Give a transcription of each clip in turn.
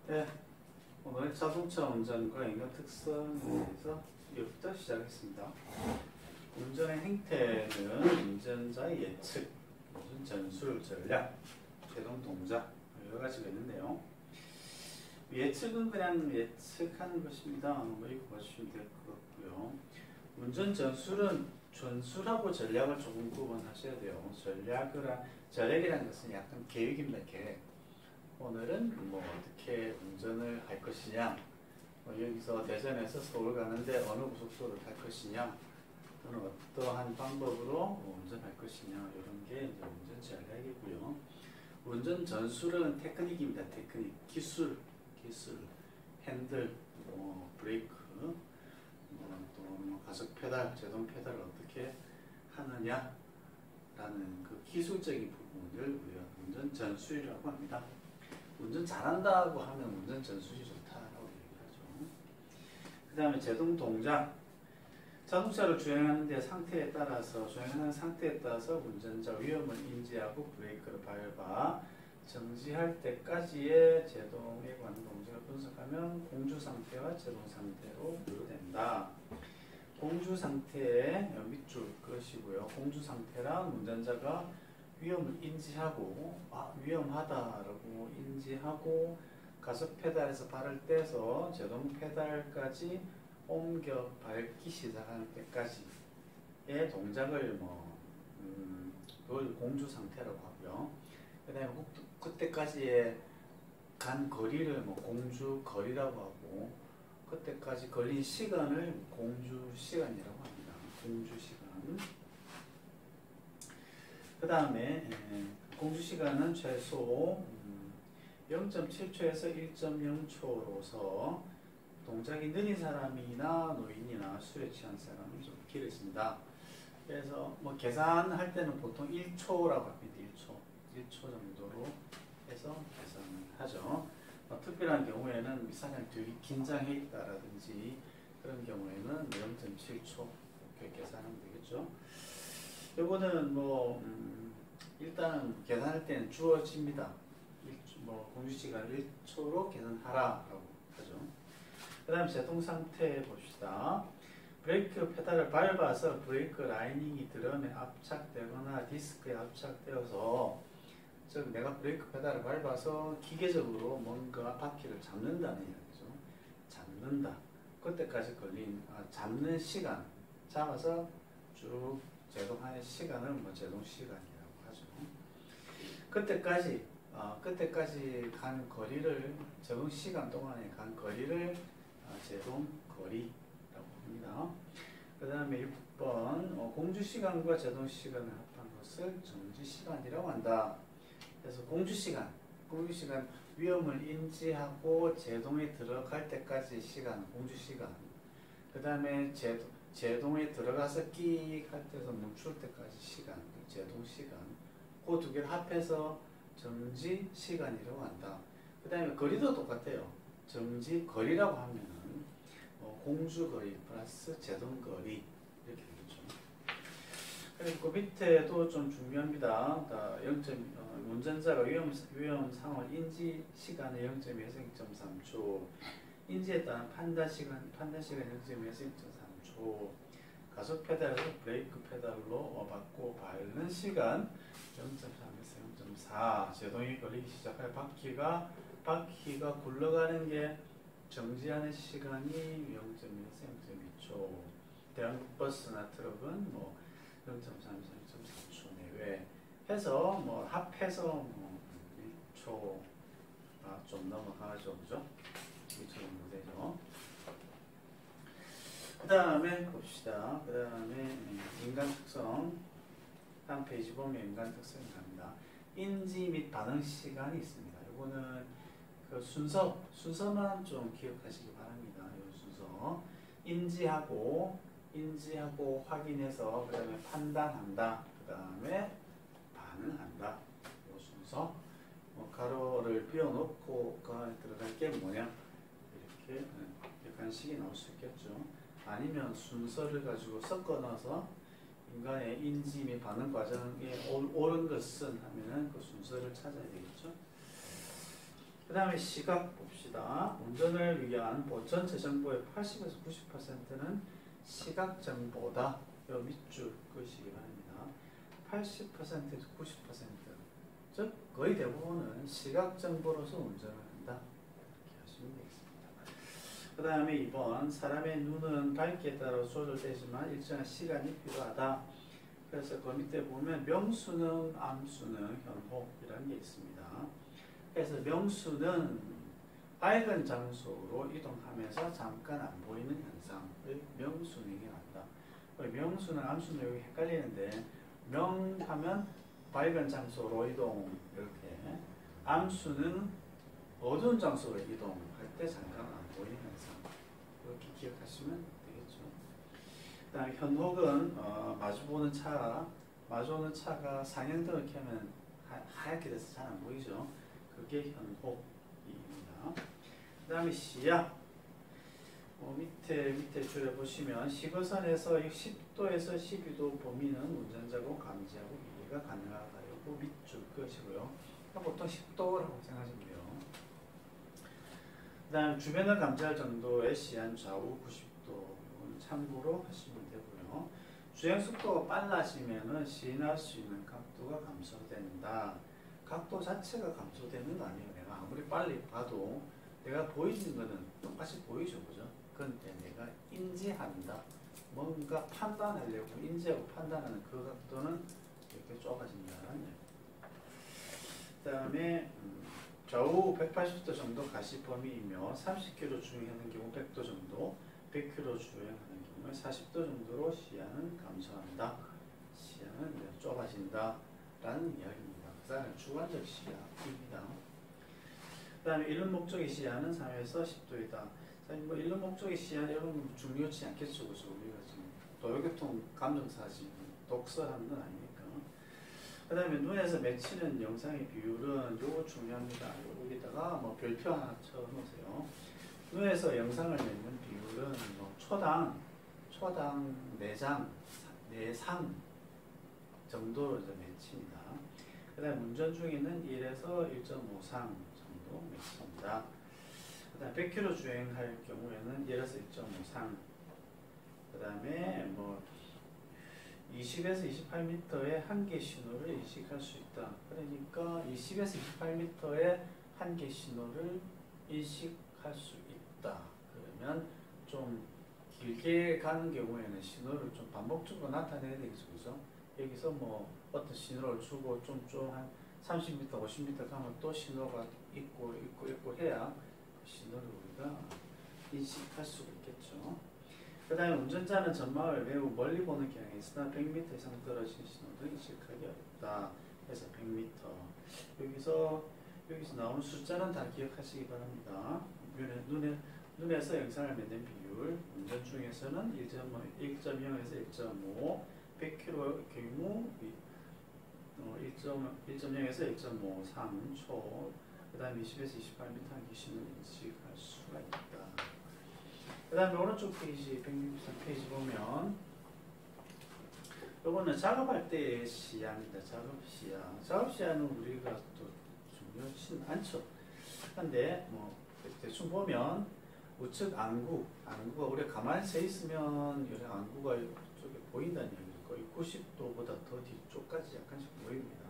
네, 오늘 자동차 운전과 인간 특성에 대해서 이부터 시작했습니다. 운전의 행태는 운전자의 예측, 운전 전술, 전략, 제동 동작 여러 가지가 있는데요. 예측은 그냥 예측하는 것입니다. 뭐 이거 보시면 될 것 같고요. 운전 전술은 전술하고 전략을 조금 구분하셔야 돼요. 전략이라는 것은 약간 계획입니다. 계획. 오늘은 뭐 어떻게 운전을 할 것이냐, 여기서 대전에서 서울 가는데 어느 고속도로를 탈 것이냐, 또는 어떠한 방법으로 운전할 것이냐, 이런 게 이제 운전 전략이고요. 운전 전술은 테크닉입니다. 테크닉, 기술, 핸들, 브레이크, 또 가속 페달, 제동 페달을 어떻게 하느냐라는 그 기술적인 부분을 우리가 운전 전술이라고 합니다. 운전 잘한다고 하면 운전 전술이 좋다라고 얘기하죠. 그 다음에 제동 동작. 자동차를 주행하는 상태에 따라서 운전자 위험을 인지하고 브레이크를 밟아 정지할 때까지의 제동에 관한 동작을 분석하면 공주 상태와 제동 상태로 분류된다. 공주 상태의 밑줄 것이고요. 공주 상태란 운전자가 위험을 인지하고 위험하다라고 인지하고 가속 페달에서 발을 떼서 제동 페달까지 옮겨 밟기 시작하는 때까지의 동작을 그걸 공주 상태라고 하고요. 그 다음에 그때까지의 간 거리를 공주 거리라고 하고, 그때까지 걸린 시간을 공주 시간이라고 합니다. 공주 시간. 그 다음에 공주 시간은 최소 0.7초에서 1.0초로서 동작이 느린 사람이나 노인이나 술에 취한 사람은 좀 길어집니다. 그래서 계산할 때는 보통 1초라고 합니다. 1초 정도로 해서 계산을 하죠. 특별한 경우에는 이 사람이 되게 긴장해 있다라든지 그런 경우에는 0.7초 이렇게 계산하면 되겠죠. 요거는 일단 계산할 때는 주어집니다. 공주시간 1초로 계산하라라고 하죠. 그 다음 제동 상태 봅시다. 브레이크 페달을 밟아서 브레이크 라이닝이 드럼에 압착되거나 디스크에 압착되어서, 즉 내가 브레이크 페달을 밟아서 기계적으로 뭔가 바퀴를 잡는다는 이야기죠. 잡는다. 그때까지 걸린 잡는 시간, 잡아서 쭉 제동하는 시간을 제동 시간이라고 하죠. 그때까지 간 거리를, 제동 시간 동안에 간 거리를 제동 거리라고 합니다. 그 다음에 6번 공주 시간과 제동 시간을 합한 것을 정지 시간이라고 한다. 그래서 공주 시간 위험을 인지하고 제동에 들어갈 때까지 시간, 공주 시간. 그 다음에 제동에 들어가서 끼익 할 때서 멈출 때까지 시간, 제동 시간. 그 두 개를 합해서 정지 시간이라고 한다. 그 다음에 거리도 똑같아요. 정지 거리라고 하면은 공주 거리 플러스 제동 거리 이렇게 되겠죠. 그리고 그 밑에도 좀 중요합니다. 운전자가 위험 상황을 인지 시간의 0.1에서 0.3초, 인지에 따른 판단 시간 0.1에서 0.3초, 가속 페달에서 브레이크 페달로 받고 밟는 시간 0.3에서 0.4, 제동이 걸리기 시작할 바퀴가 굴러가는 게 정지하는 시간이 0.1에서 0.2초, 대형버스나 트럭은 0.3에서 0.4초 내외 해서 합해서 1초가 좀 넘어가죠. 그죠? 1초 정도 되죠. 그 다음에 봅시다. 그 다음에 인간 특성. 다음 페이지 보면 인간 특성이 나옵니다. 인지 및 반응 시간이 있습니다. 이거는 그 순서만 좀 기억하시기 바랍니다. 이 순서. 인지하고 확인해서 그 다음에 판단한다. 그 다음에 반응한다. 이 순서. 가로를 비워놓고 그 안에 들어갈 게 뭐냐, 이렇게 약간식이 나올 수 있겠죠. 아니면 순서를 가지고 섞어 넣어서 인간의 인지 및 반응 과정에 옳은 것은 하면은 그 순서를 찾아야 되겠죠. 그 다음에 시각 봅시다. 운전을 위한 전체 정보의 80에서 90%는 시각 정보다. 요 밑줄 그으시기 바랍니다. 80%에서 90%, 즉 거의 대부분은 시각 정보로서 운전을 한다. 이렇게 하시면 되겠습니다. 그 다음에 2번, 사람의 눈은 밝기에 따라 조절되지만 일정한 시간이 필요하다. 그래서 그 밑에 보면 명수능, 암수능, 현혹이라는 게 있습니다. 그래서 명수는 밝은 장소로 이동하면서 잠깐 안 보이는 현상을 명수능이란다. 명수는 암수는 여기 헷갈리는데, 명하면 밝은 장소로 이동 이렇게, 암수는 어두운 장소로 이동할 때 잠깐 안 보이는 현상, 이렇게 기억하시면 되겠죠. 그다음에 현혹은 마주보는 마주오는 차가 상향등을 켜면 하얗게 돼서 잘 안 보이죠. 그게 현혹입니다. 그 다음에 시야. 밑에 줄에 보시면 시거선에서 10도에서 12도 범위는 운전자고 감지하고 이해가 가능하다. 요거 밑줄 그으시고요. 보통 10도라고 생각하시면 돼요. 그 다음 주변을 감지할 정도의 시야는 좌우 90도. 이건 참고로 하시면 되고요. 주행 속도가 빨라지면은 시인할 수 있는 각도가 감소된다. 각도 자체가 감소되는 거 아니에요. 내가 아무리 빨리 봐도 내가 보이는 거는 똑같이 보이죠, 그죠? 그런데 내가 인지한다. 뭔가 판단하려고 인지하고 판단하는 그 각도는 이렇게 좁아진다는 얘기예요. 그 다음에 좌우 180도 정도 가시 범위이며 30km 주행하는 경우 100도 정도, 100km 주행하는 경우에 40도 정도로 시야는 감소한다. 시야는 좁아진다 라는 이야기입니다. 그 다음에 주관적 시야입니다. 그 다음에 이런 목적의 시야는 3에서 10도이다. 뭐 이런 목적의 시야는 여러분 중요치 않겠죠. 그죠? 우리가 지금 도로교통 감정사지 독서하는 건 아니니까. 그 다음에 눈에서 맺히는 영상의 비율은 요거 중요합니다. 여기다가 뭐 별표 하나 쳐놓으세요. 눈에서 영상을 맺는 비율은 뭐 초당 4상 정도로 이제 맺힙니다. 그 다음에 운전 중에는 1에서 1.5상 정도 맺힙니다. 그 다음에 100km 주행할 경우에는 1에서 1.5상. 그 다음에 뭐 20에서 28m의 한계 신호를 인식할 수 있다. 그러니까 20에서 28m의 한계 신호를 인식할 수 있다. 그러면 좀 길게 가는 경우에는 신호를 좀 반복적으로 나타내야 되겠죠. 그죠? 여기서 뭐 어떤 신호를 주고 좀 한 30m, 50m 가면 또 신호가 있고 해야 그 신호를 우리가 인식할 수가 있겠죠. 그 다음에 운전자는 전망을 매우 멀리 보는 경향이 있으나 100m 이상 떨어진 신호를 인식하기 어렵다. 그래서 100m. 여기서 나오는 숫자는 다 기억하시기 바랍니다. 눈에서 영상을 맺는 비율, 운전 중에서는 1.0에서 1.5, 100km 경우 1.0에서 1.5상 초, 그 다음에 20에서 28m 한계 신호를 인식할 수가 있다. 그 다음에 오른쪽 페이지 163페이지 보면 요거는 작업할 때의 시야입니다. 작업 시야는 우리가 또 중요하진 않죠. 근데 뭐 대충 보면 우측 안구가 우리가 가만히 서 있으면 여기 안구가 이쪽에 보인다는 얘기죠. 거의 90도보다 더 뒤쪽까지 약간씩 보입니다.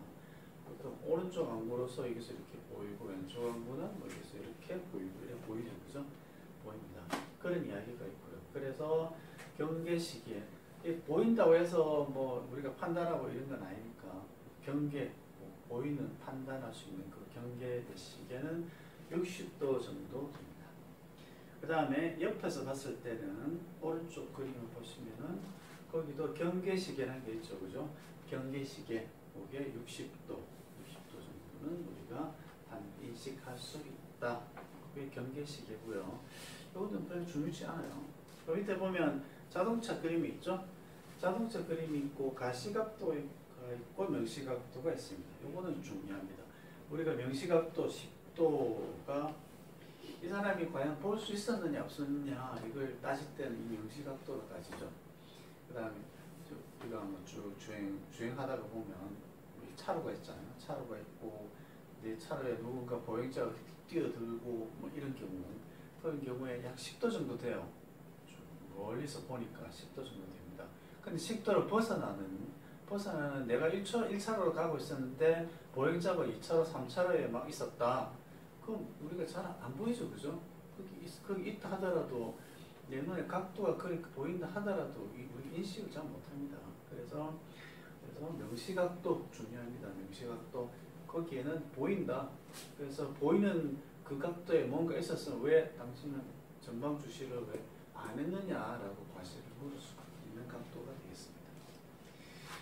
보통 오른쪽 안구로서 여기서 이렇게 보이고 왼쪽 안구는 뭐 여기서 이렇게 보이고 이렇게 보이죠, 그죠? 보입니다. 그런 이야기가 있고요. 그래서 경계시계 보인다고 해서 뭐 우리가 판단하고 이런 건 아니니까 경계 보이는 판단할 수 있는 그 경계 시계는 60도 정도 됩니다. 그 다음에 옆에서 봤을 때는 오른쪽 그림을 보시면은 거기도 경계시계라는 게 있죠, 그죠? 경계시계 그게 60도 정도는 우리가 인식할 수 있다. 그게 경계시계고요. 이것도 별로 중요치 않아요. 그 밑에 보면 자동차 그림이 있죠? 자동차 그림이 있고 가시각도가 있고 명시각도가 있습니다. 이거는 중요합니다. 우리가 명시각도 10도가 이 사람이 과연 볼 수 있었느냐 없었느냐 이걸 따질 때는 이 명시각도로 따지죠. 그 다음에 우리가 뭐 쭉 주행하다가 보면 차로가 있잖아요. 차로가 있고 내 차를 누군가 보행자가 뛰어들고 뭐 이런 경우, 그런 경우에 약 10도 정도 돼요. 좀 멀리서 보니까 10도 정도 됩니다. 근데 10도를 벗어나는 내가 1차로로 가고 있었는데 보행자가 2차로, 3차로에 막 있었다. 그럼 우리가 잘 안 보이죠, 그죠? 거기 있다 하더라도 내 눈에 각도가 그렇게 보인다 하더라도 우리 인식을 잘 못합니다. 그래서 명시각도 중요합니다. 명시각도 거기에는 보인다. 그래서 보이는 그 각도에 뭔가 있었으면 왜 당신은 전방 주시를 왜 안 했느냐라고 과실을 물을 수 있는 각도가 되겠습니다.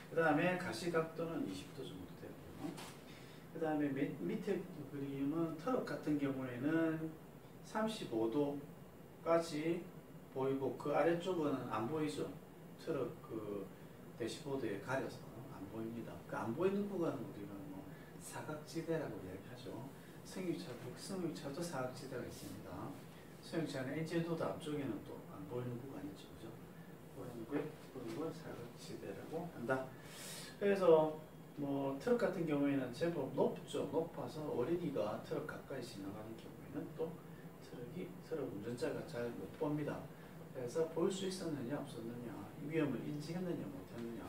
그 다음에 가시각도는 20도 정도 되고요. 그 다음에 밑에 그림은 트럭 같은 경우에는 35도까지 보이고 그 아래쪽은 안 보이죠. 트럭 그 대시보드에 가려서 안 보입니다. 그 안 보이는 구간은 우리가 뭐 사각지대라고 이야기하죠. 승용차도 사각지대가 있습니다. 승용차는 엔진도드 앞쪽에는 또 안 보이는 구간이 있죠. 그죠? 그런 걸 사각지대라고 한다. 그래서 뭐 트럭 같은 경우에는 제법 높죠. 높아서 어린이가 트럭 가까이 지나가는 경우에는 또 트럭 운전자가 잘 못 봅니다. 그래서 볼 수 있었느냐 없었느냐, 위험을 인지했느냐 못했느냐,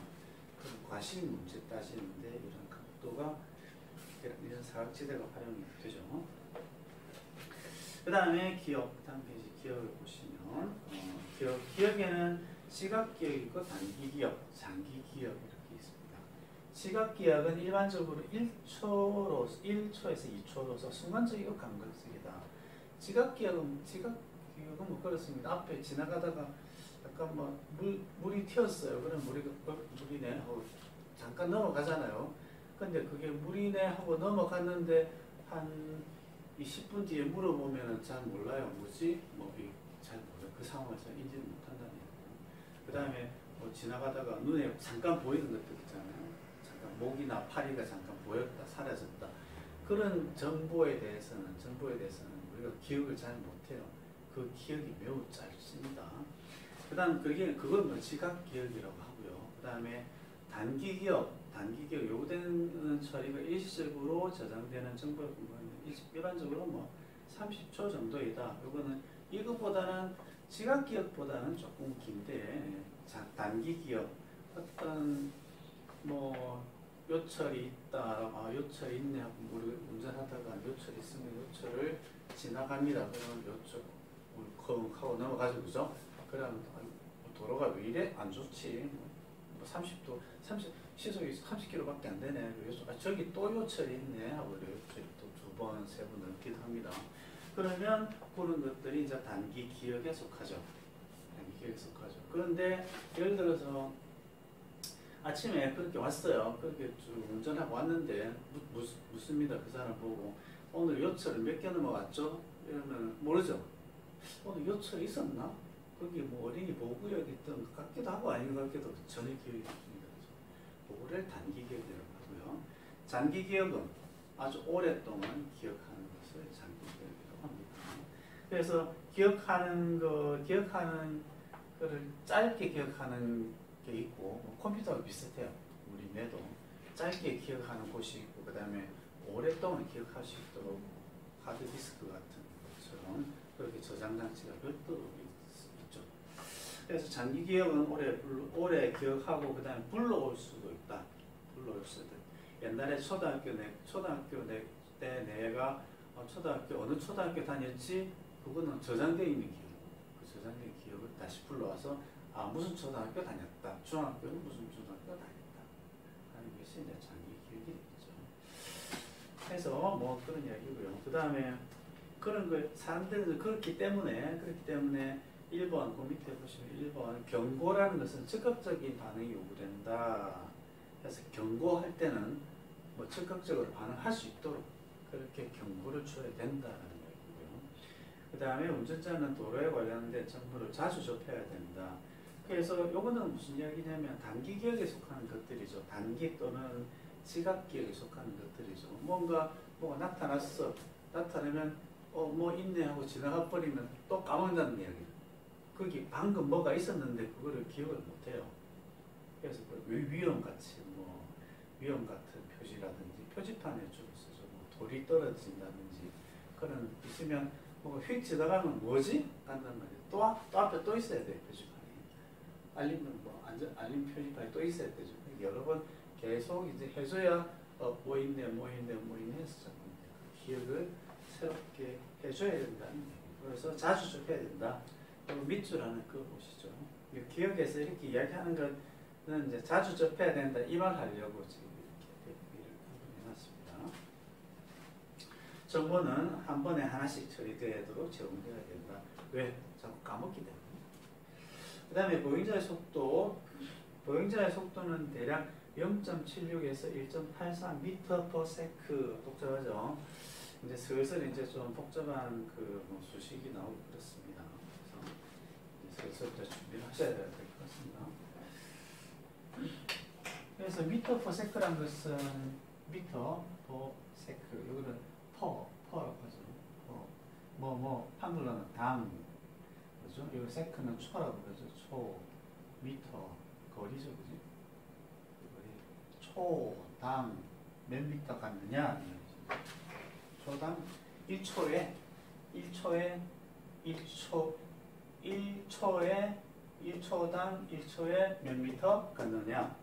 그런 과실 문제 따지는데 이런 각도가, 이런 사각지대가 활용이 되죠. 그 다음에 기억, 다음 페이지 기억을 보시면 기억에는 시각기억이고 단기기억, 장기기억 이렇게 있습니다. 시각기억은 일반적으로 1초에서 2초로서 순간적이고 감각적이다. 시각기억은 뭐 그렇습니다. 앞에 지나가다가 약간 뭐 물이 튀었어요. 그럼 물이네 하고 잠깐 넘어가잖아요. 근데 그게 물이네 하고 넘어갔는데 한 20분 뒤에 물어보면은 잘 몰라요. 뭐지? 잘 몰라요. 그 상황을 잘 인지를 못한다는 얘기예요. 그 다음에 뭐 지나가다가 눈에 잠깐 보이는 것들 있잖아요. 잠깐 목이나 파리가 잠깐 보였다, 사라졌다. 그런 정보에 대해서는 우리가 기억을 잘 못해요. 그 기억이 매우 짧습니다. 그 다음 그건 시각 기억이라고 하고요. 그 다음에 단기 기억 요구되는 처리가 일시적으로 저장되는 정보의 공간은 일반적으로 뭐 30초 정도이다. 요거는 이거보다는 시각 기억보다는 조금 긴데, 단기 기억, 어떤 뭐 요철이 있다, 요철이 있네 하고 우리 운전하다가 요철이 있으면 요철을 지나갑니다. 그러면 요철 울컥 하고 넘어가죠, 그죠? 그러면 도로가 왜 이래 안 좋지? 뭐 30도, 시속이 30km밖에 안 되네. 저기 또 요철이 있네 하고 요철이 또 두 번, 세 번 넘기도 합니다. 그러면 그런 것들이 이제 단기 기억에 속하죠. 그런데 예를 들어서 아침에 그렇게 왔어요. 그렇게 쭉 운전하고 왔는데 묻습니다. 그 사람 보고 오늘 요철을 몇 개 넘어갔죠? 이러면 모르죠. 오늘 요철 있었나? 거기 뭐 어린이 보호구역이 있던 것 같기도 하고 아닌 것 같기도 하고 전혀 기억이 없습니다. 그거를 단기 기억이라고 하고요. 장기 기억은 아주 오랫동안 기억하는 것을 장기 기억이라고 합니다. 그래서 기억하는 거를 짧게 기억하는 게 있고, 컴퓨터가 비슷해요. 우리 뇌도 짧게 기억하는 곳이 있고, 그 다음에 오랫동안 기억할 수 있도록 하드디스크 같은 것처럼 그렇게 저장 장치가 별도로 있죠. 그래서 장기 기억은 오래 기억하고 그 다음에 불러올 수도 있다. 옛날에 초등학교 때 내가 어느 초등학교 다녔지, 그거는 저장되어 있는 기억. 그 저장된 기억을 다시 불러와서 무슨 초등학교 다녔다. 중학교는 무슨 초등학교 다녔다. 하는 것이 이제 장기 기억이 되겠죠. 해서 뭐 그런 이야기고요. 그 다음에 그런 걸 사람들은 그렇기 때문에 1번, 그 밑에 보시면 1번 경고라는 것은 적극적인 반응이 요구된다. 그래서 경고할 때는 뭐 적극적으로 반응할 수 있도록 그렇게 경고를 줘야 된다는 얘기고요. 그 다음에 운전자는 도로에 관련된 정보를 자주 접해야 된다. 그래서 요거는 무슨 이야기냐면 단기 기억에 속하는 것들이죠. 단기 또는 시각 기억에 속하는 것들이죠. 뭐가 나타났어. 나타나면 뭐 있네 하고 지나가 버리면 또 까먹는다는 이야기. 거기 방금 뭐가 있었는데 그거를 기억을 못해요. 그래서 위험 같은 표지라든지 표지판에 주로 쓰죠. 뭐 돌이 떨어진다든지 그런 있으면 뭐 휙 지나가면 뭐지? 한단 말이에요. 또 앞에 또 있어야 돼 표지판이. 알림은 뭐 알림 표지판이 또 있어야 되죠. 여러 번 계속 이제 해줘야 뭐 있네 해서 자꾸 기억을 새롭게 해줘야 된다는 얘기예요. 그래서 자주 접해야 된다. 그리고 밑줄하는 그거 보시죠. 기억에서 이렇게 이야기하는 거는 이제 자주 접해야 된다 이 말 하려고 지금 이렇게 해놨습니다. 정보는 한 번에 하나씩 처리되도록 제공되어야 된다. 왜? 자꾸 까먹기 때문에. 그 다음에 보행자의 속도. 보행자의 속도는 대략 0.76에서 1.83 m/s 복잡하죠. 이제 슬슬 이제 좀 복잡한 뭐 수식이 나오고 그렇습니다. 그래서 슬슬 준비를 하셔야 될 것 같습니다. 그래서 m/s라는 것은 m/s, 이거는 퍼라고 하죠. 한글로는 당, 그죠? 이거 세크는 초라고 그러죠. 초, 미터, 거리죠, 그지? 초, 당, 몇 미터 갔느냐? 초당 1초에 1초당 1초에 몇 미터 갔느냐?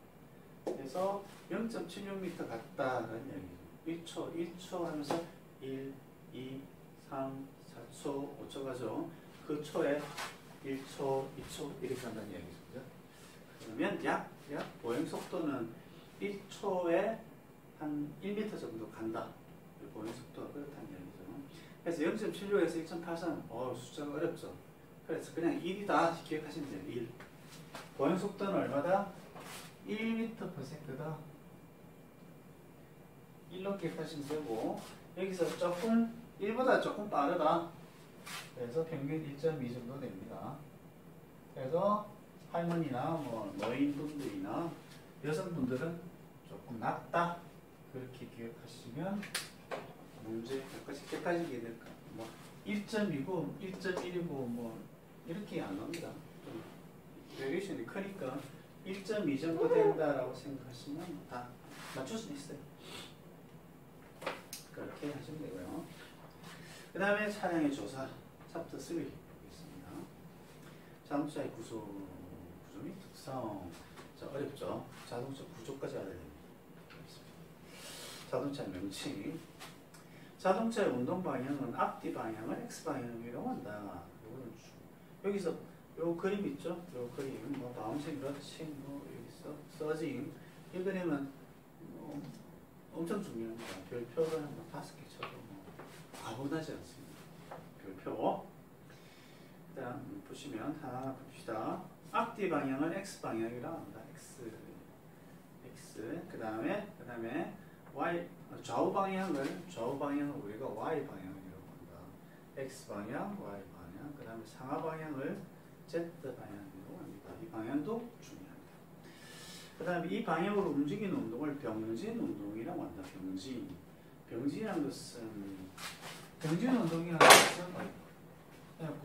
그래서 0.76m 갔다라는 얘기죠. 1초 하면서 1, 2, 3, 4초, 5초 가죠. 그 초에 1초, 2초 이렇게 간다는 얘기죠. 그러면 약 보행 속도는 1초에 한 1m 정도 간다. 보행 속도가 그렇다는 얘기죠. 그래서 0.76에서 1.83, 숫자가 어렵죠. 그래서 그냥 1이다 기억하시면 돼요. 1. 보행 속도는 얼마다? 1m/s다. 1로 기억하시면 되고, 여기서 조금 1보다 조금 빠르다. 그래서 평균 1.2 정도 됩니다. 그래서 할머니나 뭐 노인분들이나 여성분들은 조금 낮다. 그렇게 기억하시면 문제 객관식이 될까? 뭐 1.2고 1.1이고 뭐 이렇게 안 나옵니다. 좀 베리에이션이 크니까 1.2 정도 된다라고 생각하시면 다 맞출 수 있어요. 그렇게 하시면 되고요. 그 다음에 차량의 조사 챕터 3 보겠습니다. 자동차의 구조 및 특성. 어렵죠. 자동차 구조까지 알아야 됩니다. 자동차 명칭. 자동차의 운동 방향은 앞뒤 방향을 X 방향이라고 한다. 여기서 요 그림 있죠? 요 그림, 뭐 바운싱, 러칭, 뭐 여기서 서징. 이 그림은 엄청 중요합니다. 별표를 한 5개 쳐도 과분하지 않습니다. 별표. 일단 보시면 하나 봅시다. 앞뒤 방향을 X 방향이라고 합니다. X. 그 다음에 Y 좌우 방향을 우리가 Y 방향이라고 한다. X 방향, Y 방향. 그 다음에 상하 방향을 Z 방향이라고 합니다. 이 방향도 중요합니다. 그 다음에 이 방향으로 움직이는 운동을 병진 운동이라고 한다. 병진이라는 것은 그냥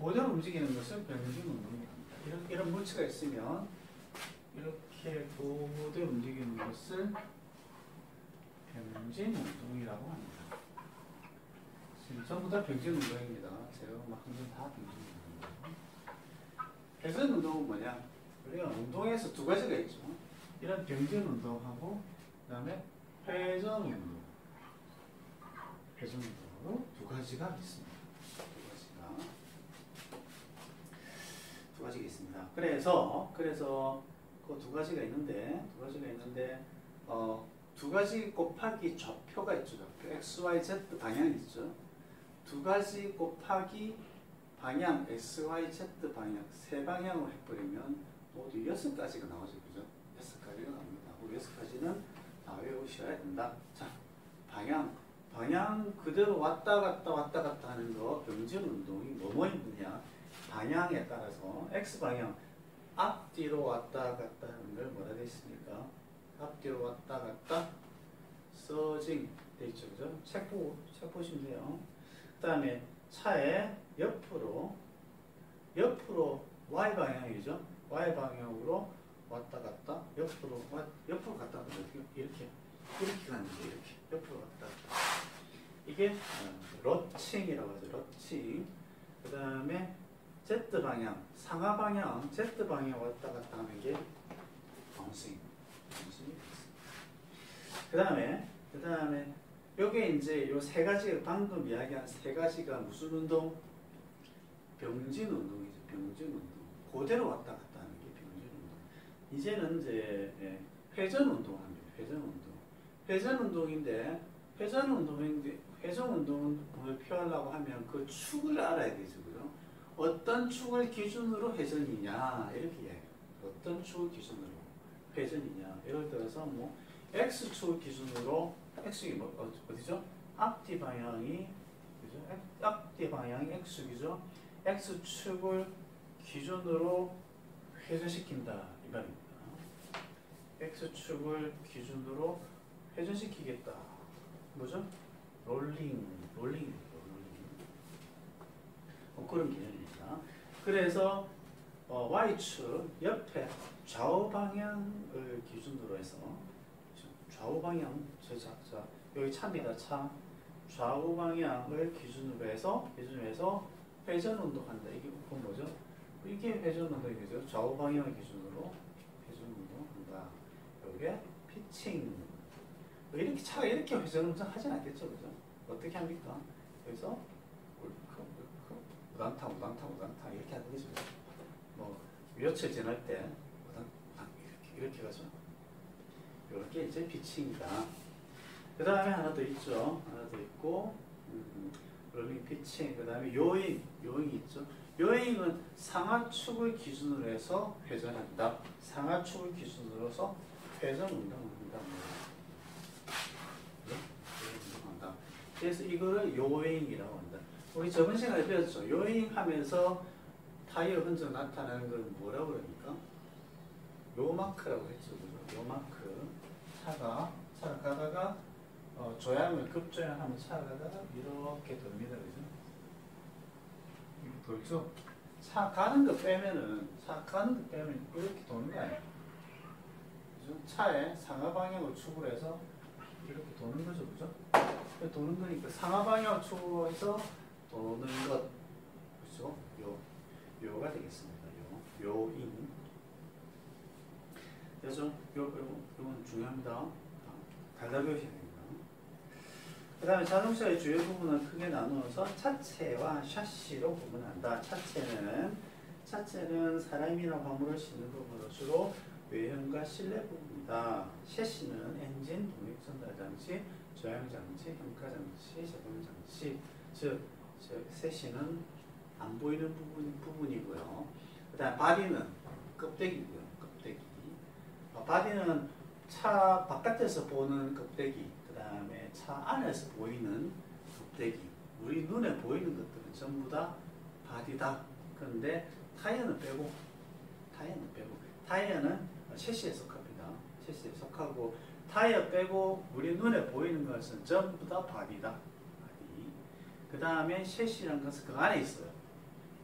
그대로 움직이는 것을 병진 운동이라고 합니다. 이런 물체가 있으면 이렇게 그대로 움직이는 것을 병진 운동이라고 합니다. 전부 다 병진 운동입니다. 제가 막 항상 다 병진 운동입니다. 회전 운동은 뭐냐? 우리가 운동에서 두 가지가 있죠. 이런 병진 운동하고 그 다음에 회전 운동으로 두 가지가 있습니다. 두 가지가 있습니다. 그래서 그 두 가지가 있는데 두 가지 곱하기 좌표가 있죠. 좌표 X, Y, Z 방향이 있죠. 두 가지 곱하기 방향 X, Y, Z 방향 세 방향으로 해버리면 모두 6가지가 나오죠. 그죠? 6가지가 나옵니다. 그 6가지는 다 외우셔야 된다. 자, 방향 그대로 왔다 갔다 하는 거 병진 운동이 뭐뭐 있느냐? 방향에 따라서 X 방향 앞뒤로 왔다 갔다 하는 걸 뭐라 되어 있습니까? 앞뒤로 왔다 갔다 서징 돼 있죠. 그죠? 책 보시면 돼요. 그 다음에 차의 옆으로 Y 방향이죠. Y 방향으로 왔다 갔다 옆으로 갔다 이렇게 가는 거예요. 이렇게 옆으로 왔다 갔다. 이게 러칭이라고 하죠. 러칭. 그 다음에 Z 방향, 상하 방향, Z 방향 왔다 갔다 하는 게 바운싱. 그 다음에 요게 이제 요 세 가지 방금 이야기한 세 가지가 무슨 운동? 병진 운동이죠. 병진 운동. 그대로 왔다 갔다 하는 게 병진 운동. 이제는 이제 회전 운동합니다. 회전 운동인데 회전 운동을 표하려고 하면 그 축을 알아야 되죠. 그죠? 어떤 축을 기준으로 회전이냐 이렇게 이야기해요. 어떤 축을 기준으로 회전이냐. 예를 들어서 뭐 X축을 기준으로 X축이 뭐 어디죠? 앞뒤 방향이 그죠? 앞뒤 방향이 X축이죠. X축을 기준으로 회전시킨다 이 말입니다. X축을 기준으로 회전시키겠다. 뭐죠? 롤링. 그런 개념입니다. 그래서 Y축 옆에 좌우 방향을 기준으로 해서 좌우 방향 여기 차입니다. 차. 좌우 방향을 기준으로 해서 회전 운동한다. 이게 그건 뭐죠? 이게 회전 운동이죠. 좌우 방향을 기준으로 회전 운동한다. 이게 피칭. 이렇게 차가 이렇게 회전 운동 하진 않겠죠, 그죠? 어떻게 합니까? 여기서 우당탕 이렇게 하는 거죠. 뭐 며칠 지날 때 우당탕 이렇게 가죠. 이렇게 이제 피칭이다. 그 다음에 하나 더 있죠. 하나 더 있고 롤링 피칭. 그 다음에 요잉이 있죠. 요잉은 상하축을 기준으로 해서 회전한다. 상하축을 기준으로 해서 회전 운동을 한다. 그래서 이거를 요잉이라고 한다. 우리 저번 시간에 배웠죠. 요잉하면서 타이어 흔적 나타나는 건 뭐라고 그러니까? 요마크라고 했죠. 그죠? 요마크. 차가 가다가 조향을 급조향하면 차가 가다가 이렇게 돕니다. 그죠? 이렇게 돌죠? 차 가는 거 빼면 이렇게 도는 거 아니에요? 그죠? 차의 상하 방향을 축으로 해서 이렇게 도는 거죠. 그죠? 도는 거니까 상하 방향을 축으로 해서 도는 것. 그죠? 요가 되겠습니다. 요인. 그래서 요건 중요합니다. 달달 배우셔야 됩니다. 그 다음에 자동차의 주요 부분은 크게 나누어서 차체와 샤시로 구분한다. 차체는 사람이나 화물을 싣는 부분으로 주로 외형과 실내 부분이다. 샤시는 엔진, 동력전달장치, 조향장치, 형카장치, 제동장치. 즉 셋시는 안 보이는 부분이고요. 그 다음 바디는 껍데기고요. 껍데기. 바디는 차 바깥에서 보는 껍데기, 그 다음에 차 안에서 보이는 껍데기. 우리 눈에 보이는 것들은 전부 다 바디다. 그런데 타이어는 빼고 타이어는 셰시에 속합니다. 셰시에 속하고 타이어 빼고 우리 눈에 보이는 것은 전부 다 바디다. 바디. 그 다음에 셰시라는 것은 그 안에 있어요.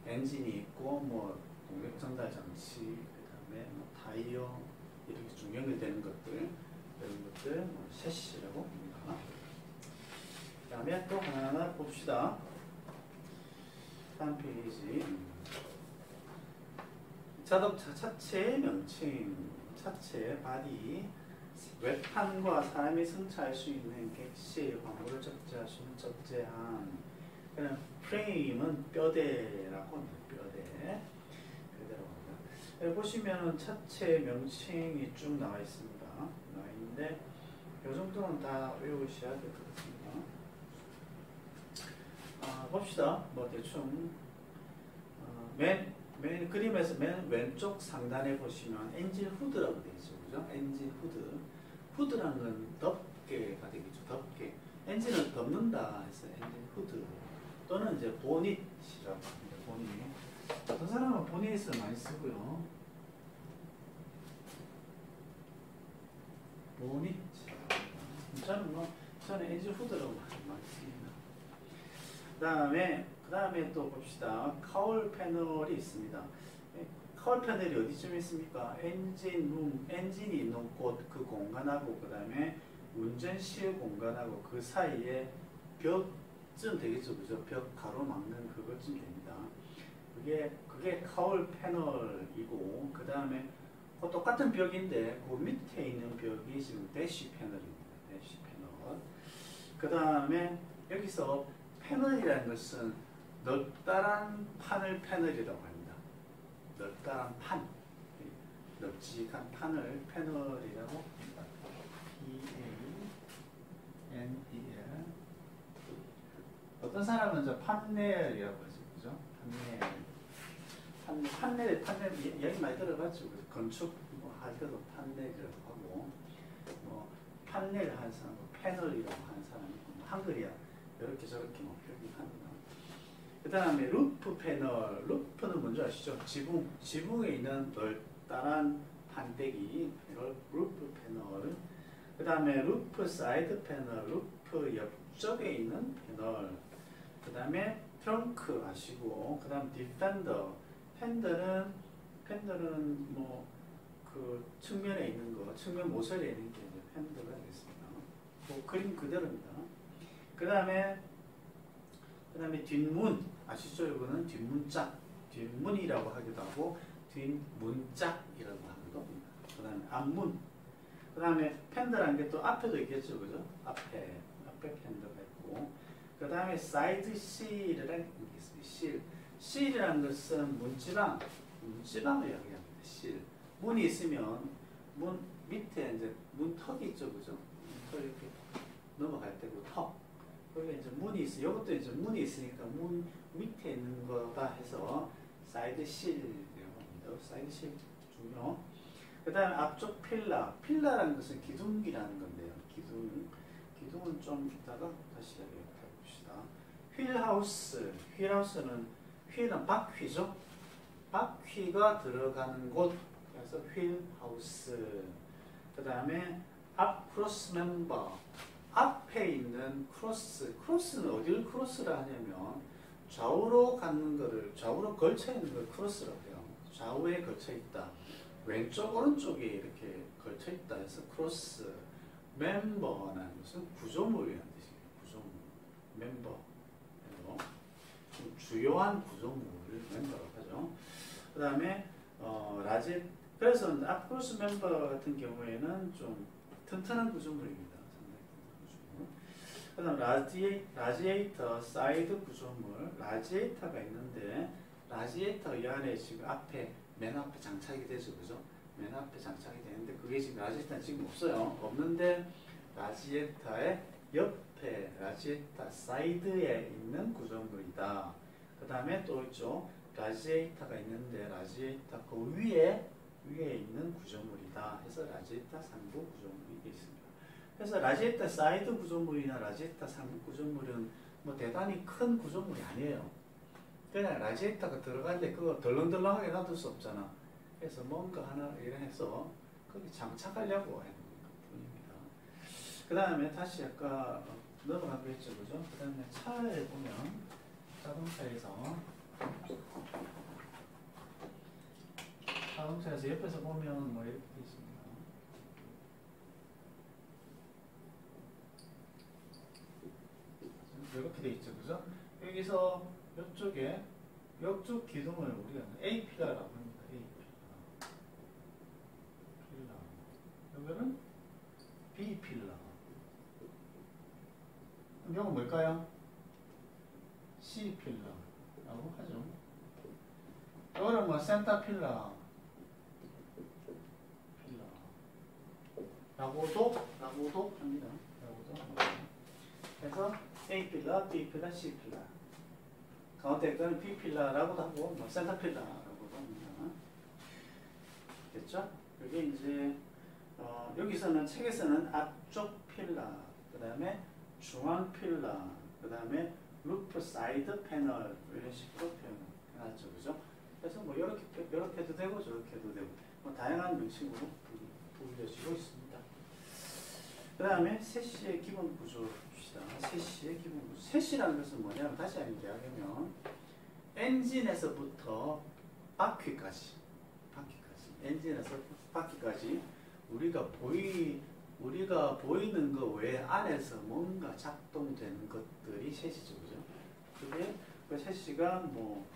엔진이 있고 뭐 동력 전달 장치, 그 다음에 뭐 타이어 이렇게 쭉 연결되는 것들 이런 것들 셰시라고 합니다. 그 다음에 또 하나 봅시다. 다음 페이지. 자동차 차체의 명칭. 차체, 바디, 외판과 사람이 승차할 수 있는 객실, 화물을 적재할 수 있는 적재함. 그냥 프레임은 뼈대라고 합니다. 뼈대라고 합니다. 여기 보시면 차체 명칭이 쭉 나와 있습니다. 나와 있는데 이 정도는 다 외우셔야 될 것 같습니다. 봅시다. 뭐 대충 맨 그림에서 맨 왼쪽 상단에 보시면 엔진 후드라고 되어 있죠. 그죠? 엔진 후드. 후드라는 건 덮개가 되겠죠. 덮개. 엔진을 덮는다 해서 엔진 후드. 또는 이제 보닛이라고 합니다. 보닛. 어떤 사람은 보닛을 많이 쓰고요. 보닛. 저는 엔진 후드라고 많이 씁니다. 그 다음에 또 봅시다. 카울 패널이 있습니다. 카울 패널이 어디쯤 있습니까? 엔진이 있는 곳 그 공간하고 그 다음에 운전실 공간하고 그 사이에 벽쯤 되겠죠, 그죠? 벽 가로막는 그것쯤 됩니다. 그게 카울 패널이고, 그 다음에 똑같은 벽인데 그 밑에 있는 벽이 지금 대쉬 패널입니다. 대쉬 패널. 그 다음에 여기서 패널이라는 것은 넓다란 판을 패널이라고 합니다. 넓다란 판, 넓직한 판을 패널이라고 합니다. P-A-N-E-L. 어떤 사람은 저 판넬이라고 하죠, 그죠? 판넬 얘기 많이 들어봤죠. 건축 할 때도 판넬이라고 하고, 판넬 한 사람, 패널이라고 하는 사람이 있고, 한글이야 이렇게 저렇게 표기합니다. 그 다음에 루프 패널, 루프는 뭔지 아시죠? 지붕에 있는 널따란 판때기, 루프 패널. 그 다음에 루프 사이드 패널, 루프 옆쪽에 있는 패널. 그 다음에 트렁크 아시고, 그 다음 디펜더. 펜더는 뭐 그 측면에 있는 거, 측면 모서리에 있는 게 이제 펜더가 되겠습니다. 그 그림 그대로입니다. 그 다음에 뒷문 아시죠? 이거는 뒷문짝, 뒷문이라고 하기도 하고 뒷문짝이라고 하기도 합니다. 그 다음에 앞문. 그 다음에 펜더라는 게 또 앞에도 있겠죠, 그죠? 앞에 펜더가 있고. 그 다음에 사이드 실이라는 게 있습니다. 실이라는 것은 문지방을 이야기합니다. 실. 문이 있으면 문 밑에 이제 문턱이 있죠, 그죠? 문턱 이렇게 넘어갈 때고 턱. 거기에 이제 문이 있어. 이것도 이제 문이 있으니까 문 밑에 있는 거다 해서 사이드 실이라고 합니다. 사이드 실 중요. 그 다음에 앞쪽 필라라는 것은 기둥이라는 건데요. 기둥은 좀 이따가 다시 해봅시다. 휠하우스는 바퀴죠. 바퀴가 들어가는 곳, 그래서 휠하우스. 그 다음에 앞 크로스 멤버, 앞에 있는 크로스는 어디를 크로스라 하냐면 좌우로 가는 거를, 좌우로 걸쳐 있는 걸 크로스라고 해요. 좌우에 걸쳐 있다. 왼쪽 오른쪽에 이렇게 걸쳐 있다 해서 크로스. 멤버라는 것은 구조물이라는 뜻이에요. 구조물, 멤버. 주요한 구조물을 멤버라고 하죠. 그 다음에 그래서 앞크로스 멤버 같은 경우에는 좀 튼튼한 구조물입니다. 상당히 튼튼한 구조물. 그 다음 라지에이터, 사이드 구조물. 라지에이터가 있는데 라지에이터 이 안에 지금 맨 앞에 장착이 되죠, 그죠? 맨 앞에 장착이 되는데 그게 지금 라지에이터는 지금 없어요. 없는데 라지에이터의 옆에 라지에이터 사이드에 있는 구조물이다. 그 다음에 또 있죠. 라지에이터가 있는데 라지에이터 그 위에 있는 구조물이다 해서 라지에이터 상부 구조물이 있습니다. 그래서 라지에이터 사이드 구조물이나 라지에이터 상부 구조물은 뭐 대단히 큰 구조물이 아니에요. 그냥 라지에이터가 들어가는데 그거 덜렁덜렁하게 놔둘 수 없잖아. 그래서 뭔가 하나 이래서 거기 장착하려고 하는 뿐입니다. 그 다음에 다시 아까 넘어가기로 했죠, 그죠? 그 다음에 차에 보면 자동차에서 옆에서 보면 뭐 이렇게 돼 있습니다. 이렇게 돼 있죠, 그죠? 여기서 이쪽 기둥을 우리가 A 필라라고 합니다. A 필라. 여기는 B 필라. 이건 뭘까요? C 필라라고 하죠. 이거는 뭐 센터 필라라고도 합니다. 그래서 A 필라, B 필라, C 필라. 가운데 거는 B 필라라고도 하고 뭐 센터 필라라고도 합니다. 됐죠? 여기 이제 여기서는 책에서는 앞쪽 필라, 그 다음에 중앙 필라, 그 다음에 루프 사이드 패널 이런 식으로 표현해놨죠, 그죠? 그래서 뭐 이렇게 해도 되고 저렇게 해도 되고 뭐 다양한 명칭으로 불려지고 있습니다. 그 다음에 세시의 기본 구조 봅시다. 세시의 기본 구조. 세시라는 것은 뭐냐면 다시 한번 이야기하면 엔진에서부터 바퀴까지 엔진에서 바퀴까지 우리가 우리가 보이는 거 외에 안에서 뭔가 작동되는 것들이 셋이죠, 그죠? 그게 그 셋이가 뭐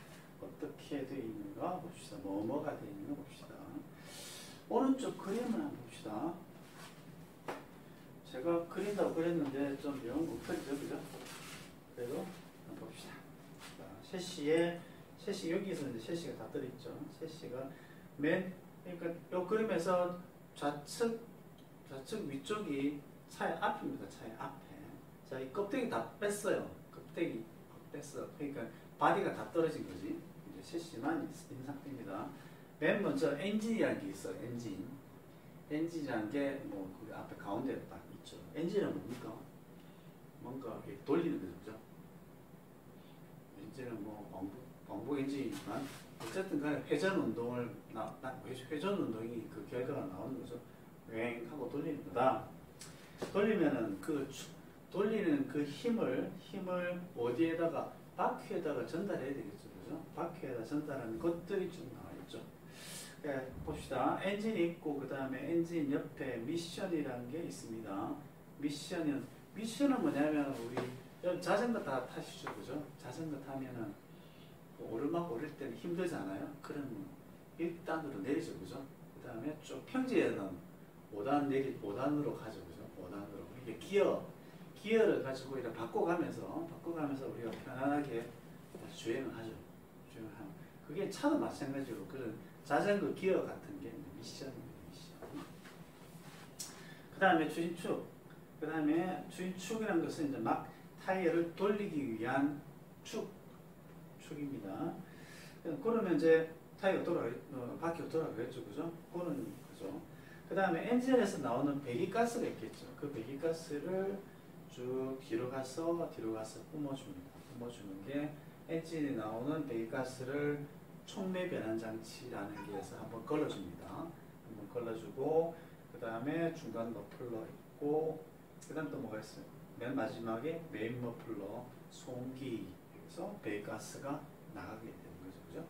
어떻게 되어 있는가 봅시다. 뭐가 되어 있는가 봅시다. 오른쪽 그림을 한번 봅시다. 제가 그린다고 그랬는데 좀 영 엉터리죠, 그죠? 그래도 한번 봅시다. 셋이 여기서 이제 셋이가 다 들어있죠. 셋이가 그러니까 이 그림에서 좌측 위쪽이 차의 앞입니다. 차의 앞에. 자, 이 껍데기 다 뺐어요. 껍데기 뺐어. 그러니까 바디가 다 떨어진 거지. 이제 셋이만 있는 상태입니다. 맨 먼저 엔진이라는 게 있어요. 엔진이라는 게 뭐 그 앞에 가운데 딱 있죠. 엔진은 뭡니까? 뭔가 이렇게 돌리는 거죠, 그죠? 엔진은 뭐 왕복 엔진이지만 어쨌든 간에 회전 운동이 그 결과가 나오는 거죠. 왱 하고 돌리는 거다. 돌리면은 돌리는 그 힘을 어디에다가 바퀴에다가 전달해야 되겠죠, 그죠? 바퀴에다 전달하는 것들이 좀 나와 있죠. 네, 봅시다. 엔진이 있고 그 다음에 엔진 옆에 미션이라는 게 있습니다. 미션은 뭐냐면 우리 자전거 다 타시죠, 그죠? 자전거 타면은 오르막 오를 때는 힘들잖아요. 그러면 1단으로 내리죠, 그죠? 그 다음에 쭉 평지에는 5단으로 가죠, 그죠? 5단으로. 이게 기어를 가지고 이렇게 바꿔가면서 우리가 편안하게 주행을 하죠. 그게 차도 마찬가지로 그런 자전거 기어 같은 게 미션입니다. 그 다음에 추진축이라는 것은 이제 막 타이어를 돌리기 위한 축입니다. 그러면 이제 타이어가 바퀴가 돌아가겠죠, 그죠? 그런 거죠. 그 다음에 엔진에서 나오는 배기가스가 있겠죠. 그 배기가스를 쭉 뒤로 가서 뿜어줍니다. 뿜어주는 게 엔진에 나오는 배기가스를 촉매 변환 장치라는 게에서 한번 걸러줍니다. 한번 걸러주고 그 다음에 중간 머플러 있고 그 다음 또 뭐가 있어요? 맨 마지막에 메인 머플러 송기에서 배기가스가 나가게 되는 거죠, 그죠?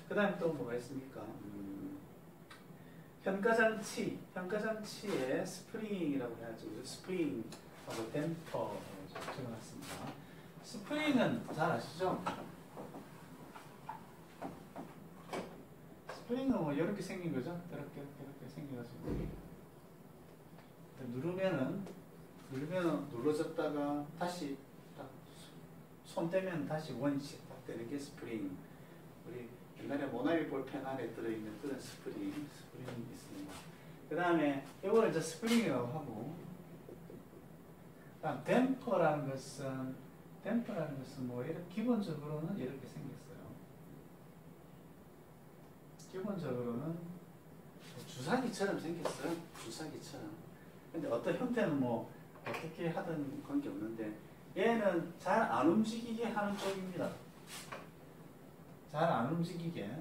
그 다음에 또 뭐가 있습니까? 현가장치에 스프링이라고 해야죠. 스프링하고 댐퍼 적어놨습니다. 스프링은 잘 아시죠? 스프링은 뭐 이렇게 생긴 거죠. 이렇게 생겨가지고 누르면은 눌러졌다가 다시 딱 손 대면 다시 원위치 딱 되는 게 스프링. 우리 옛날에 모나미 볼펜 안에 들어있는 그런 스프링이 있습니다. 그 다음에 이걸 이제 스프링이라고 하고, 그다음 댐퍼라는 것은 뭐 이렇게 기본적으로는 이렇게 생겼어요. 기본적으로는 주사기처럼 생겼어요. 주사기처럼. 근데 어떤 형태는 뭐 어떻게 하든 관계 없는데 얘는 잘 안 움직이게 하는 쪽입니다. 잘 안 움직이게.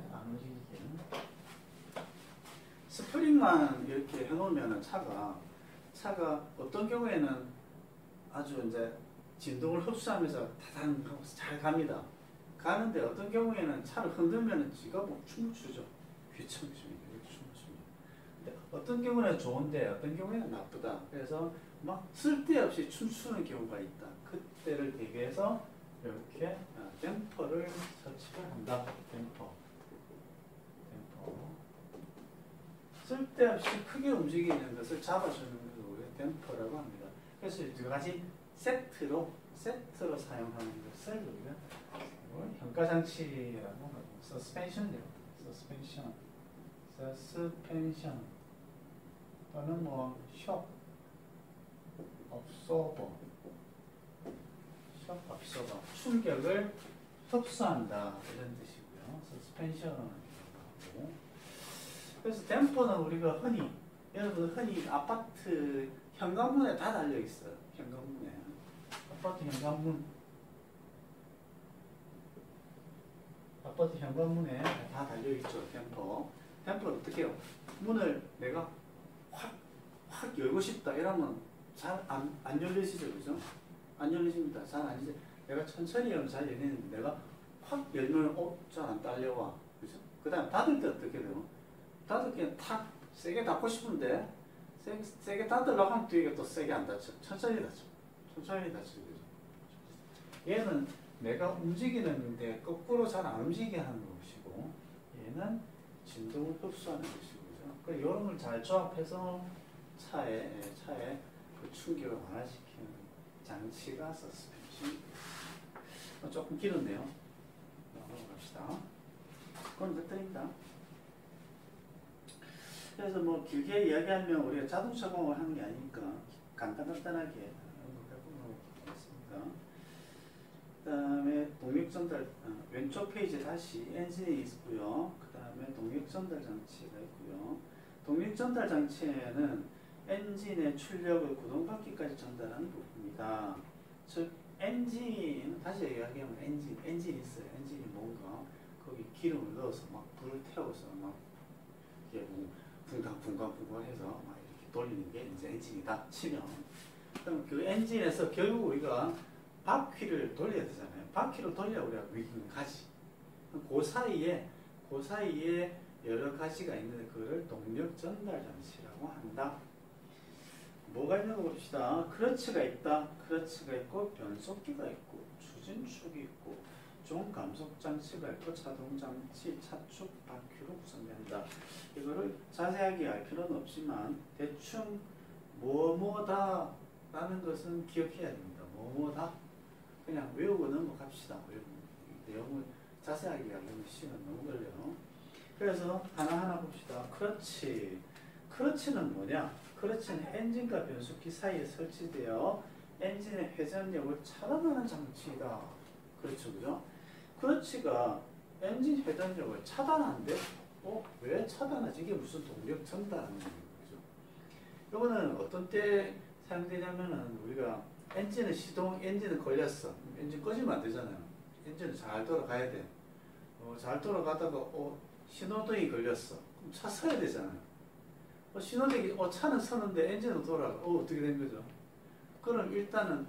스프링만 이렇게 해놓으면 차가 어떤 경우에는 아주 이제 진동을 흡수하면서 타당 하고 잘 갑니다. 가는데 어떤 경우에는 차를 흔들면 지가 뭐 춤을 추죠. 귀청이 춤입니다. 근데 어떤 경우는 좋은데 어떤 경우에는 나쁘다. 그래서 막 쓸데없이 춤추는 경우가 있다. 그때를 대비해서 이렇게 댐퍼를 설치를 한다. 댐퍼. 쓸데없이 크게 움직이는 것을 잡아주는 것을 댐퍼라고 합니다. 그래서 여러 가지 세트로 사용하는 것을 우리가 현가장치라고 하고 서스펜션이라고 합니다. 서스펜션 또는 뭐 쇼크 업소버 충격을 흡수한다 이런 뜻이고요. 서스펜션이라고 하고, 그래서 댐퍼는 우리가 흔히 아파트 현관문에 다 달려 있어요. 아파트 현관문에 다 달려 있죠. 댐퍼를 어떻게 해요? 문을 내가 확 열고 싶다 이러면 잘 안 열리시죠, 그죠? 안 열리십니다. 잘 안 열리죠. 내가 천천히 하면 잘 열리는데 내가 확 열면 잘 안 딸려와, 그죠? 그 다음 닫을 때 어떻게 돼요? 닫을 때 탁 세게 닫고 싶은데 세게 닫으려고 하면 또 이게 또 세게 안 닫혀. 천천히 닫혀. 천천히 닫히죠. 얘는 내가 움직이는데 거꾸로 잘 안 움직이게 하는 것이고, 얘는 진동을 흡수하는 것이고, 그래서 이런 걸 잘 조합해서 차에 그 충격을 완화시키는 장치가 서스펜션. 조금 길었네요. 넘어갑시다. 그건 것들입니다. 그래서 뭐 길게 이야기하면 우리가 자동차 공학을 하는 게 아니니까 간단하게 넘어가겠습니다. 그 다음에 동력 전달, 왼쪽 페이지 다시 엔진이 있고요. 그 다음에 동력 전달 장치가 있고요. 동력 전달 장치에는 엔진의 출력을 구동바퀴까지 전달하는 부분입니다. 즉 엔진, 다시 이야기하면 엔진이 있어요. 엔진이 뭔가 거기 기름을 넣어서 막 불을 태워서 막 이게 뭐 붕당 해서 막 이렇게 돌리는 게 이제 엔진이다 치면, 그럼 그 엔진에서 결국 우리가 바퀴를 돌려야 되잖아요. 바퀴를 돌려야 우리가 위기는 가지. 그 사이에 여러 가지가 있는데 그거를 동력 전달 장치라고 한다. 뭐가 있는 거 봅시다. 크러치가 있다. 크러치가 있고 변속기가 있고 추진축이 있고 종감속 장치가 있고 자동 장치, 차축, 바퀴로 구성된다. 이거를 자세하게 알 필요는 없지만 대충 뭐뭐다 라는 것은 기억해야 됩니다. 뭐뭐다. 그냥 외우고 넘어갑시다. 내용을 자세하게 알려면 시간은 너무 걸려요. 그래서 하나하나 봅시다. 크러치는 뭐냐? 크러치는 엔진과 변속기 사이에 설치되어 엔진의 회전력을 차단하는 장치이다. 그렇죠, 그죠? 크러치가 엔진 회전력을 차단한대? 왜 차단하지? 이게 무슨 동력 전달하는 거죠? 이거는 어떤 때 사용되냐면은 우리가 엔진은 걸렸어. 엔진 꺼지면 안 되잖아요. 엔진은 잘 돌아가야 돼. 잘 돌아가다가 신호등이 걸렸어. 그럼 차 서야 되잖아요. 신호등이 차는 서는데 엔진은 돌아가. 어떻게 된 거죠? 그럼 일단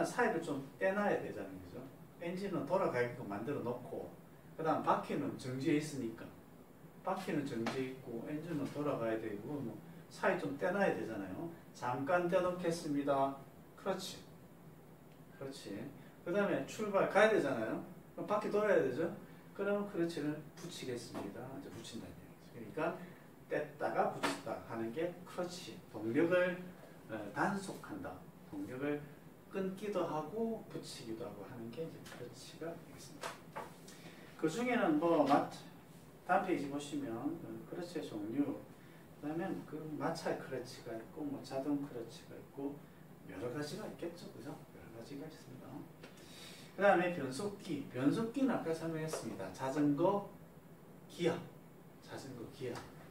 사이를 좀 떼놔야 되잖아요. 그죠? 엔진은 돌아가게끔 만들어 놓고, 그 다음 바퀴는 정지해 있으니까. 바퀴는 정지해 있고, 엔진은 돌아가야 되고, 뭐 사이 좀 떼놔야 되잖아요. 잠깐 떼놓겠습니다. 그렇지. 그 다음에 출발 가야 되잖아요. 그럼 바퀴 돌아야 되죠? 그러면 크러치를 붙이겠습니다. 이제 붙인다는 얘기죠. 그러니까 뗐다가 붙였다 하는 게 크러치. 동력을 단속한다. 동력을 끊기도 하고 붙이기도 하고 하는 게 이제 크러치가 되겠습니다. 그 중에는 다음 페이지 보시면 크러치의 종류, 그다음에 그 마찰 크러치가 있고, 뭐 자동 크러치가 있고, 여러 가지가 있겠죠, 그죠? 여러 가지가 있습니다. 그 다음에 변속기는 아까 설명했습니다. 자전거 기아.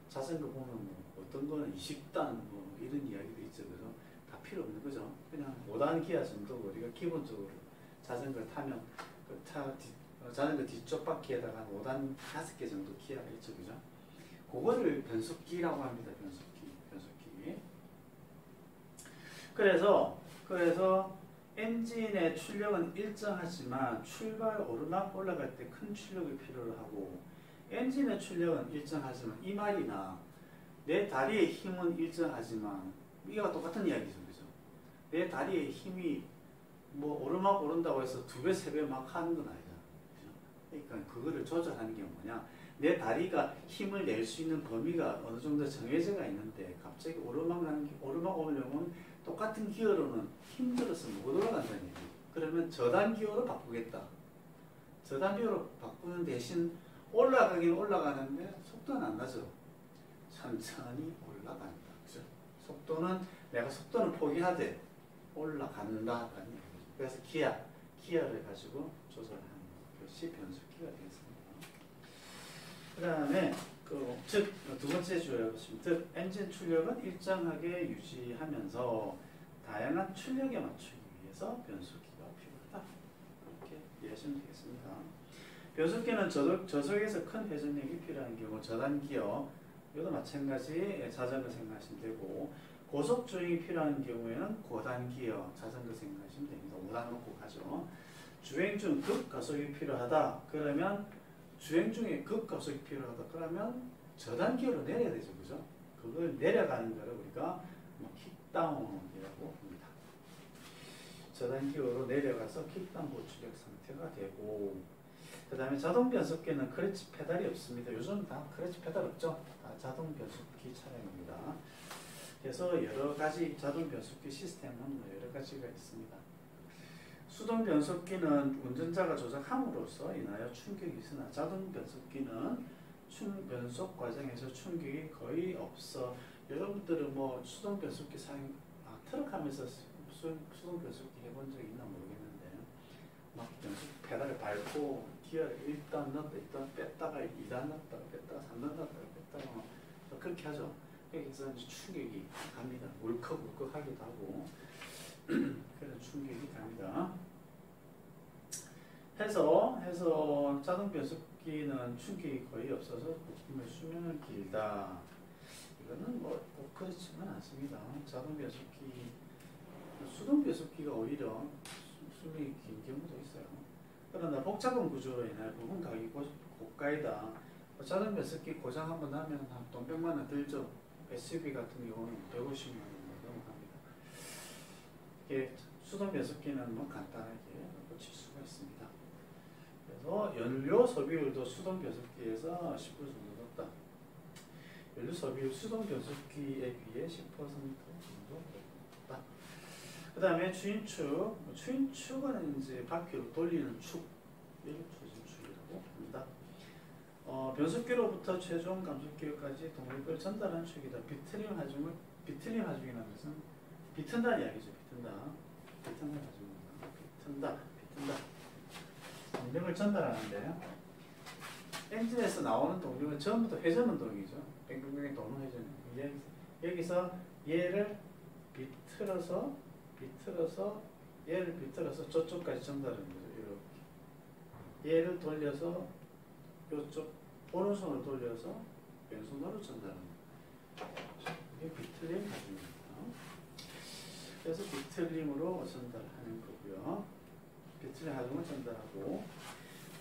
자전거 보면 뭐 어떤 거는 20단 뭐 이런 이야기도 있죠, 그죠? 다 필요 없는 거죠. 그냥 5단 기아 정도고 우리가 기본적으로 자전거를 타면 그 자전거 뒤쪽 바퀴에다가 한 5단 5개 정도 기아가 있죠, 그죠? 그거를 변속기라고 합니다. 변속기. 그래서 엔진의 출력은 일정하지만 출발 오르막 올라갈 때 큰 출력을 필요로 하고, 엔진의 출력은 일정하지만, 이 말이나 내 다리의 힘은 일정하지만, 이거와 똑같은 이야기죠, 그죠? 내 다리의 힘이 뭐 오르막 오른다고 해서 2배, 3배 막 하는 건 아니잖아, 그죠? 그러니까 그거를 조절하는 게 뭐냐? 내 다리가 힘을 낼 수 있는 범위가 어느 정도 정해져가 있는데 갑자기 오르막 오려면 똑같은 기어로는 힘들어서 못 올라간다는 얘기. 그러면 저단 기어로 바꾸겠다. 저단 기어로 바꾸는 대신 올라가긴 올라가는데 속도는 안 나죠. 천천히 올라간다. 그죠? 내가 속도는 포기하되 올라간다라는 얘기. 그래서 기어를 가지고 조절하는 것이 변속기가 되겠습니다. 그 다음에 두 번째 주요 즉 엔진 출력은 일정하게 유지하면서 다양한 출력에 맞추기 위해서 변속기가 필요하다. 이렇게 이해하시면 되겠습니다. 변속기는 저속에서 큰 회전력이 필요한 경우 저단 기어, 이것도 마찬가지 자전거 생각하시면 되고, 고속 주행이 필요한 경우에는 고단 기어 자전거 생각하시면 됩니다. 5단 놓고 가죠. 주행 중 급가속이 필요하다. 그러면 주행 중에 급가속이 필요하다. 그러면 저단 기어로 내려야 되죠, 그죠? 그걸 내려가는 거를 우리가 킥다운이라고 합니다. 저단기어로 내려가서 킥다운 보충력 상태가 되고, 그 다음에 자동 변속기는 크러치 페달이 없습니다. 요즘 다 크러치 페달 없죠? 다 자동 변속기 차량입니다. 그래서 여러 가지 자동 변속기 시스템은 여러 가지가 있습니다. 수동 변속기는 운전자가 조작함으로써 인하여 충격이 있으나 자동 변속기는 변속 과정에서 충격이 거의 없어. 여러분들은 뭐 수동 변속기 트럭 하면서 수동 변속기 해본 적 있나 모르겠는데, 막 변속 페달을 밟고 기어를 1단 넣었다 2단 뺐다가 2단 넣었다가 뺐다가 3단 넣었다가 뺐다가 막 그렇게 하죠. 그래서 이제 충격이 갑니다. 울컥울컥하기도 하고 그런 충격이 갑니다. 해서 자동 변속기는 충격이 거의 없어서 부품의 수명은 길다. 이거는 뭐 꼭 그렇지만 않습니다. 자동 변속기, 수동 변속기가 오히려 수명이 긴 경우도 있어요. 그러나 복잡한 구조로 인해 부품 가격이 고가이다. 자동 변속기 고장 한번 나면 한 돈 100만 원 들죠. SUV 같은 경우는 150만 원 넘어갑니다. 이게 수동 변속기는 뭐 간단하게 고칠 수가 있습니다. 그래서 연료 소비율도 수동 변속기에서 10% 정도 높다. 연료 소비율 수동 변속기에 비해 10% 정도 높다. 그 다음에 추인축. 추인축은 이제 바퀴로 돌리는 축, 이를 추진축이라고 합니다. 변속기로부터 최종 감속기까지 동력을 전달하는 축이다. 비틀림 하중이라는 것은 비튼다는 이야기죠. 비튼다 하중입니다. 비튼다. 동력을 전달하는데, 엔진에서 나오는 동력은 전부 다 회전 운동이죠. 뱅뱅뱅 도는 회전. 여기서 얘를 비틀어서 저쪽까지 전달하는 거죠. 이렇게. 얘를 돌려서 이쪽 오른손을 돌려서 왼손으로 전달하는 거예요. 이게 비틀림 하중입니다. 그래서 비틀림으로 전달하는 거고요. 비틀림 하중을 전달하고,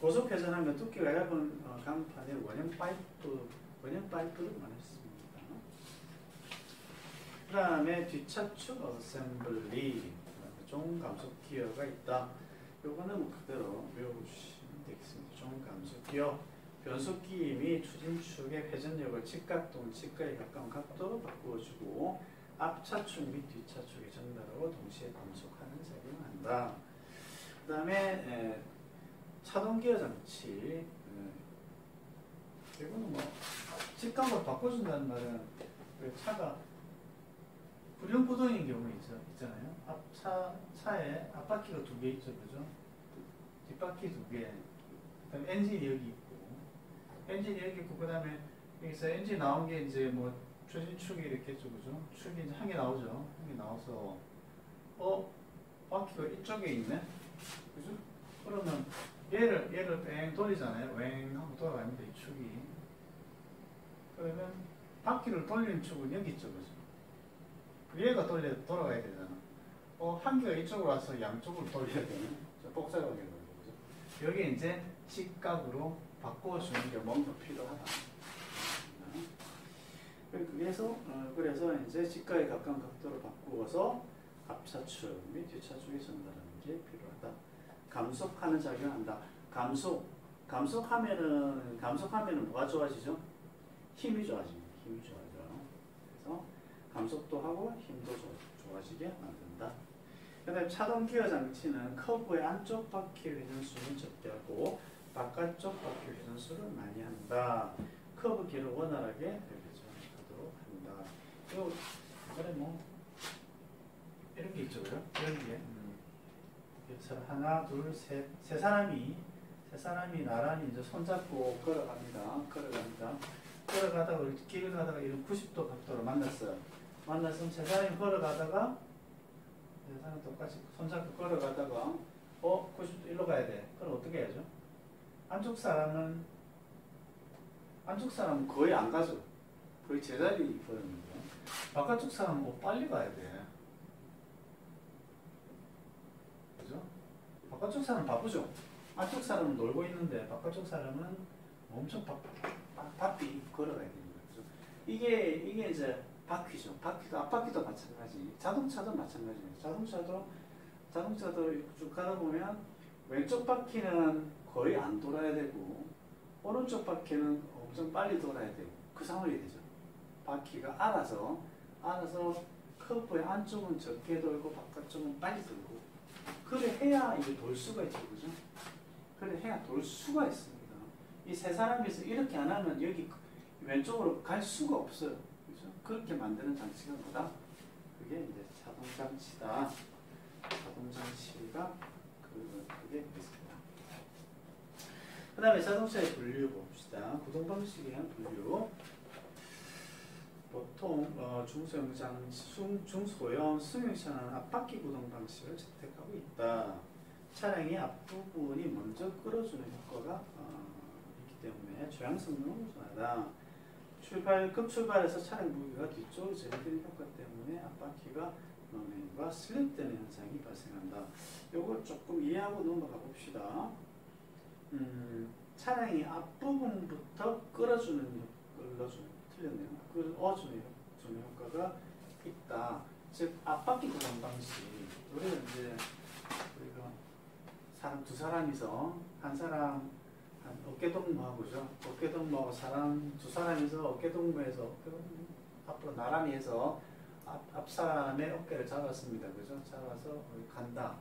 고속 회전하면 두께가 얇은 강판에 원형 파이프를 말했습니다. 그 다음에 뒷차축 어셈블리, 종감속 기어가 있다. 요거는 뭐 그대로 외워주시면 되겠습니다. 종감속 기어, 변속기 및 추진축의 회전력을 직각 또는 직각에 가까운 각도로 바꾸어주고 앞차축 및 뒷차축에 전달하고 동시에 감속하는 작용을 한다. 그 다음에 차동기어 장치, 이거는 뭐 직각으로 바꿔준다는 말은 차가 불륜구동인 경우 있잖아요. 차에 앞바퀴가 2개 있죠, 그죠? 뒷바퀴 2개. 그다음 엔진이 여기 있고, 그 다음에 여기서 엔진 나온 게 이제 뭐 추진축이 이렇게 있죠, 그죠? 축이 이제 한 개 나오죠. 한 개 나와서 바퀴가 이쪽에 있네, 그죠? 그러면 얘를 뺑 돌리잖아요. 웽 하고 돌아갑니다, 이 축이. 그러면 바퀴를 돌리는 축은 여기 있죠, 그죠? 얘가 돌아가야 되잖아. 한 개가 이쪽으로 와서 양쪽으로 돌려야 되는, 복잡하게 돌리죠, 그죠? 여기 이제 직각으로 바꿔주는 게 뭔가 필요하다. 그래서 이제 직각에 가까운 각도로 바꾸어서 앞차축 및 뒷차축에 전달하는 게 필요하다. 감속하는 작용을 한다. 감속하면은 뭐가 좋아지죠? 힘이 좋아집니다. 힘이 좋아져요. 그래서 감속도 하고 힘도 좋아지게 만든다. 그 다음에 차동 기어 장치는 커브의 안쪽 바퀴 회전수는 적게 하고 바깥쪽 바퀴 회전수를 많이 한다. 커브 길을 원활하게 회전하도록 한다. 그래 뭐 이런 게 있죠, 이런 게. 하나, 둘, 셋, 세 사람이 나란히 이제 손잡고 걸어가다가 길을 가다가 이런 90도 각도로 만났어요. 만나서 세 사람이 걸어가다가 세 사람 똑같이 손잡고 걸어가다가 90도 일로 가야 돼. 그럼 어떻게 해야죠? 안쪽 사람은 거의 안 가죠. 거의 제자리 걸었는데 바깥쪽 사람은 빨리 가야 돼. 그죠? 바깥쪽 사람은 바쁘죠. 안쪽 사람은 놀고 있는데 바깥쪽 사람은 엄청 바삐 걸어가야 됩니다. 그죠? 이게 이제 바퀴죠. 바퀴도 앞바퀴도 마찬가지. 자동차도 마찬가지예요. 자동차도 쭉 가다 보면 왼쪽 바퀴는 거의 안 돌아야 되고 오른쪽 바퀴는 엄청 빨리 돌아야 되고 그 상황이 되죠. 바퀴가 알아서 커브의 안쪽은 적게 돌고 바깥쪽은 빨리 돌고 그래 해야 이게 돌 수가 있죠. 그죠? 그래 해야 돌 수가 있습니다. 이 세 사람이서 이렇게 안 하면 여기 왼쪽으로 갈 수가 없어요. 그죠? 그렇게 만드는 장치가 뭐다? 그게 이제 자동장치다. 자동장치가 그게 있습니다. 그 다음에 자동차의 분류 봅시다. 구동 방식에 의한 분류. 보통 중소형 승용차는 앞바퀴 구동 방식을 채택하고 있다. 차량의 앞부분이 먼저 끌어주는 효과가 있기 때문에 조향 성능은 우수하다. 급출발에서 차량 무게가 뒤쪽으로 제어되는 효과 때문에 앞바퀴가 넘어가 슬립되는 현상이 발생한다. 요걸 조금 이해하고 넘어가 봅시다. 차량이 앞부분부터 끌어주는 효과가 있다. 즉 앞바퀴 구동 방식. 우리는 이제 사람 두 사람이서 한 사람 어깨동무하고죠. 어깨동무하고 두 사람이서 어깨동무해서 앞으로 나란히 해서 앞 사람의 어깨를 잡았습니다. 그죠? 잡아서 간다.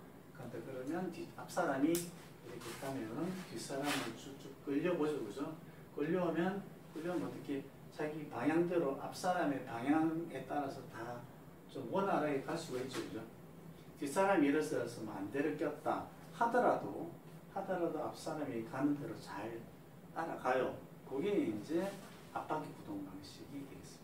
그러면 앞 사람이 이렇게 가면 뒷 사람을 쭉쭉 끌려보죠. 그죠? 끌려오면 어떻게 자기 방향대로 앞 사람의 방향에 따라서 다 좀 원활하게 갈 수가 있죠. 그죠? 뒷사람이 예를 들어서 반대를 꼈다 하더라도 앞 사람이 가는 대로 잘 따라가요. 그게 이제 앞바퀴 구동 방식이 되겠습니다.